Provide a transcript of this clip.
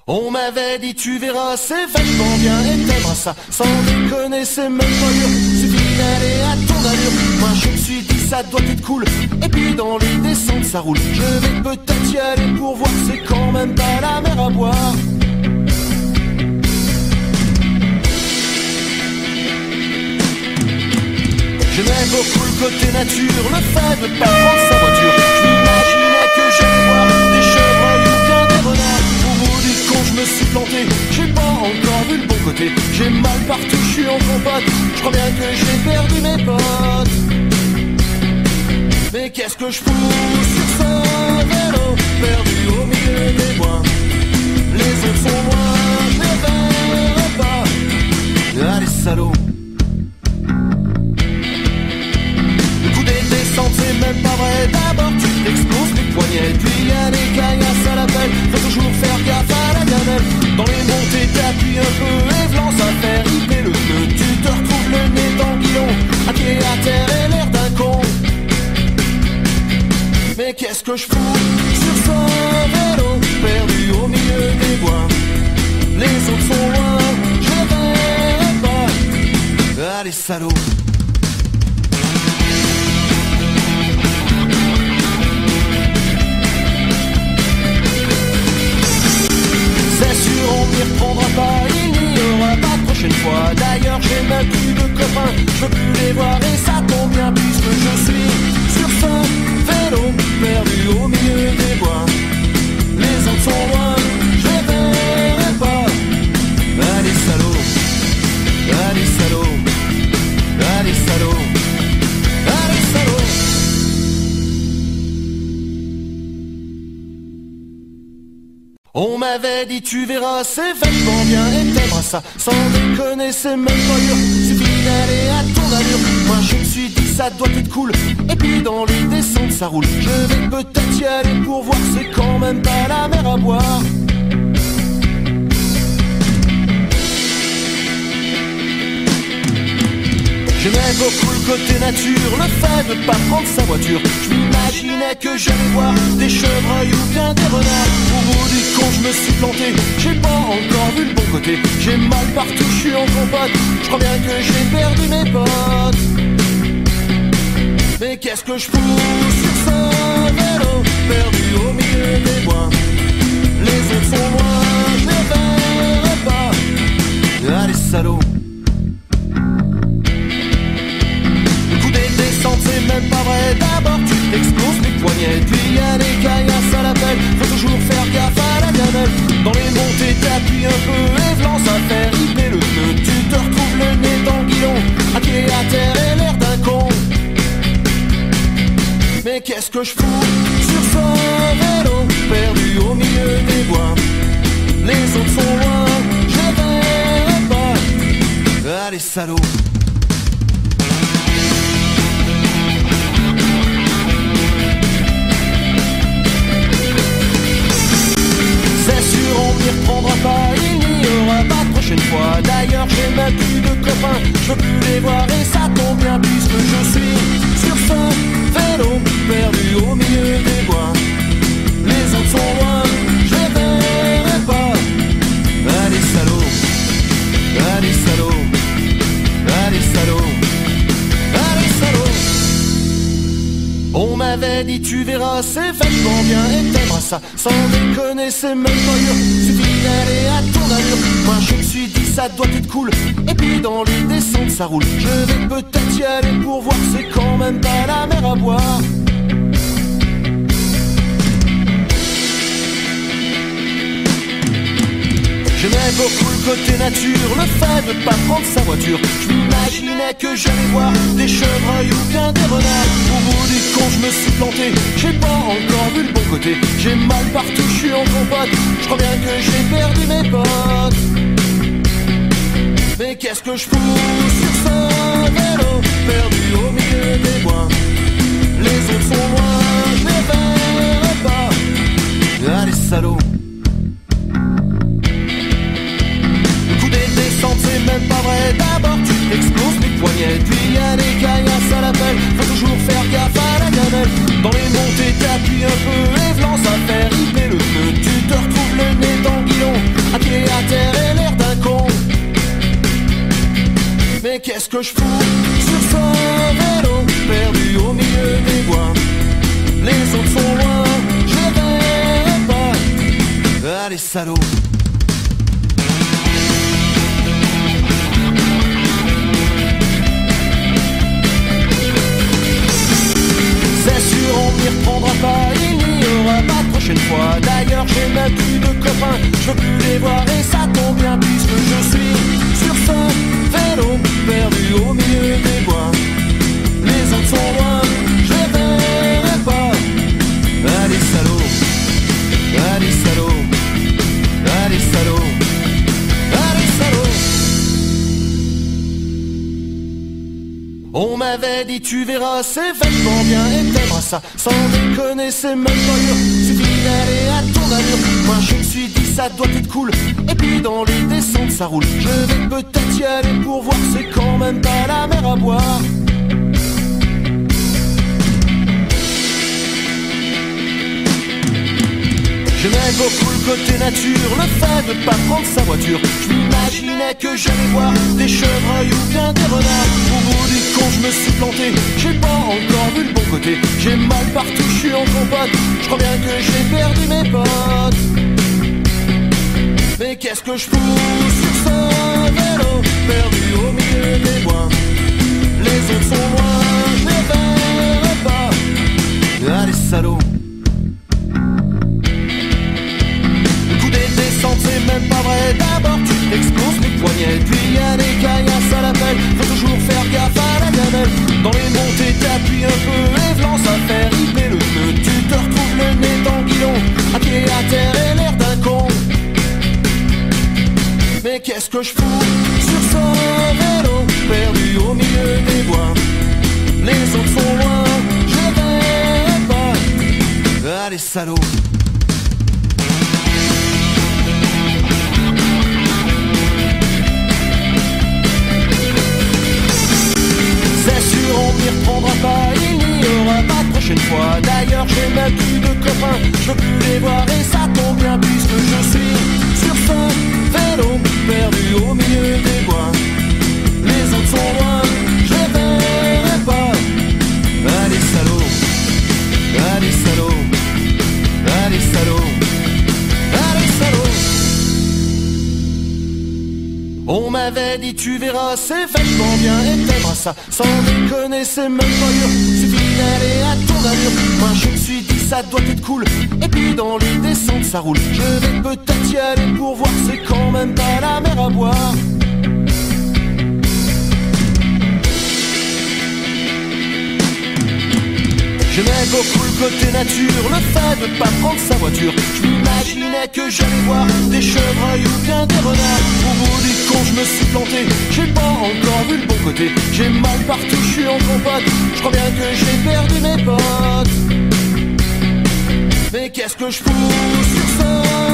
On m'avait dit tu verras, c'est vachement bien et t'aimeras ça. Sans déconner, c'est même pas dur, suffit d'aller à ton allure. Moi je me suis dit ça doit être cool, et puis dans les descentes ça roule. Je vais peut-être y aller pour voir, c'est quand même pas la mer à boire. J'aimais beaucoup le côté nature, le fait de pas prendre sa voiture. Je m'imaginais que j'allais voir des chevreuils ou bien des renards. Au bout du compte je me suis planté, j'ai pas encore vu le bon côté. J'ai mal partout, je suis en compote, je crois bien que j'ai perdu mes potes. Mais qu'est-ce que je fous sur ce vélo, perdu au milieu des bois. Les autres sont loin, je les verrai pas. Allez salauds. C'est même pas vrai, d'abord tu t'exploses les poignets. Puis y'a des caillasses à la pelle, faut toujours faire gaffe à la gamelle. Dans les montées t'appuies un peu et v'lans à faire ripper le pneu. Tu te retrouves le nez dans le guillon, à pied à terre et l'air d'un con. Mais qu'est-ce que je fous sur ce vélo, perdu au milieu des bois. Les autres sont loin, je verrai pas. Allez salauds. On m'y reprendra pas, il n'y aura pas de prochaine fois. D'ailleurs j'ai même plus de copains, je veux plus les voir et ça tombe bien puisque je suis sur ce vélo, perdu au milieu des bois. Les autres sont loin, je les verrai pas. Allez salauds, allez salauds, allez salauds, allez salauds. On m'avait dit tu verras, c'est vachement bien et t'aimeras ça. Sans déconner, c'est même pas dur, suffit d'aller à ton allure. Moi je me suis dit ça doit être cool, et puis dans les descentes ça roule. Je vais peut-être y aller pour voir, c'est quand même pas la mer à boire. J'aimais beaucoup le côté nature, le fait de pas prendre sa voiture. Je m'imaginais que j'allais voir des chevreuils ou bien des renards. Au bout du compte je me suis planté, j'ai pas encore vu le bon côté. J'ai mal partout, je suis en compote, je crois bien que j'ai perdu mes potes. Mais qu'est-ce que je fous sur ce vélo, perdu au milieu des bois. Les autres sont loin, je les verrai pas. Allez salauds. C'est même pas vrai, d'abord tu t'exploses les poignets. Puis y'a des caillasses à la pelle, faut toujours faire gaffe à la gamelle. Dans les montées t'appuies un peu et v'lans à faire ripper le pneu. Tu te retrouves le nez dans le guillon, à pied à terre et l'air d'un con. Mais qu'est-ce que je fous sur ce vélo, perdu au milieu des bois. Les autres sont loin, je les verrai pas. Allez salauds. On m'y reprendra pas, il n'y aura pas de prochaine fois. D'ailleurs j'ai même plus de copains, je veux plus les voir et ça tombe bien puisque je suis sur ce vélo, perdu au milieu des bois. Les autres sont loin, je les verrai pas. Allez salauds, allez salauds, allez salauds, allez salauds. On m'avait dit tu verras, c'est vachement bien et t'aimeras ça. Sans déconner, c'est même pas dur, suffit d'aller à ton allure. Moi je me suis dit ça doit être cool, et puis dans les descentes ça roule. Je vais peut-être y aller pour voir, c'est quand même pas la mer à boire. J'aimais beaucoup le côté nature, le fait de pas prendre sa voiture. Je m'imaginais que j'allais voir des chevreuils ou bien des renards. Au bout du compte je me suis planté, j'ai pas encore vu le bon côté. J'ai mal partout, je suis en compote, je crois bien que j'ai perdu mes potes. Mais qu'est-ce que je fous sur ce vélo, perdu au milieu des bois. Les autres sont loin, je les verrai pas. Allez salauds. C'est même pas vrai, d'abord tu t'exploses les poignets. Puis y'a des caillasses à la pelle, faut toujours faire gaffe à la gamelle. Dans les montées t'appuies un peu et v'lans à faire ripper le pneu. Tu te retrouves le nez dans le guillon, qu'est-ce que je fous sur ce vélo perdu au milieu des bois? Les autres sont loin, je les verrai pas. Ah les salauds. C'est sûr, on m'y reprendra pas, il n'y aura pas de prochaine fois. D'ailleurs, j'ai même plus de copains, je veux plus les voir et ça tombe bien puisque je suis sur ce vélo perdu au milieu des bois. Les autres sont loin, je les verrai pas. Allez salauds, allez salauds, allez salauds, allez salauds. On m'avait dit tu verras, c'est vachement bien et t'aimeras ça. Sans déconner, c'est même pas dur, suffit d'aller à ton allure. Moi je me suis dit ça doit être cool, et puis dans les descentes ça roule. Je vais peut-être y aller pour voir, c'est quand même pas la mer à boire. J'aimais beaucoup le côté nature, le fait de pas prendre sa voiture. Je m'imaginais que j'allais voir des chevreuils ou bien des renards. Au bout du compte je me suis planté, j'ai pas encore vu le bon côté. J'ai mal partout, je suis en compote, je crois bien que j'ai perdu mes potes. Mais qu'est-ce que je fous sur ce vélo perdu au milieu des bois? Les autres sont loin, je les verrai pas. Ah les salauds. C'est même pas vrai, d'abord tu t'exploses les poignets. Puis y'a des caillasses à la pelle, faut toujours faire gaffe à la gamelle. Dans les montées t'appuies un peu et vlan ça fait ripper le pneu. Tu te retrouves le nez dans le guidon, à pied à terre et l'air d'un con. Mais qu'est-ce que je fous sur ce vélo perdu au milieu des bois? Les autres sont loin, je les verrai pas. Ah les salauds. On m'y reprendra pas, il n'y aura pas de prochaine fois. D'ailleurs j'ai même plus de copains, je veux plus les voir et ça tombe bien puisque je suis sur ce vélo perdu au milieu des bois. Les autres sont loin, je les verrai pas. Allez salauds, allez salauds, allez salauds, allez salauds. On m'avait dit tu verras, c'est vachement bien et t'aimeras ça. Sans déconner, c'est même pas dur, suffit d'aller à ton allure. Moi je me suis dit ça doit être cool, et puis dans les descentes ça roule. Je vais peut-être y aller pour voir, c'est quand même pas la mer à boire. J'aimais beaucoup le côté nature, le fait de pas prendre sa voiture. Je m'imaginais que j'allais voir des chevreuils ou bien des renards. Au bout du compte je me suis planté, j'ai pas encore vu le bon côté. J'ai mal partout, je suis en compote, je crois bien que j'ai perdu mes potes. Mais qu'est-ce que je fous sur ça?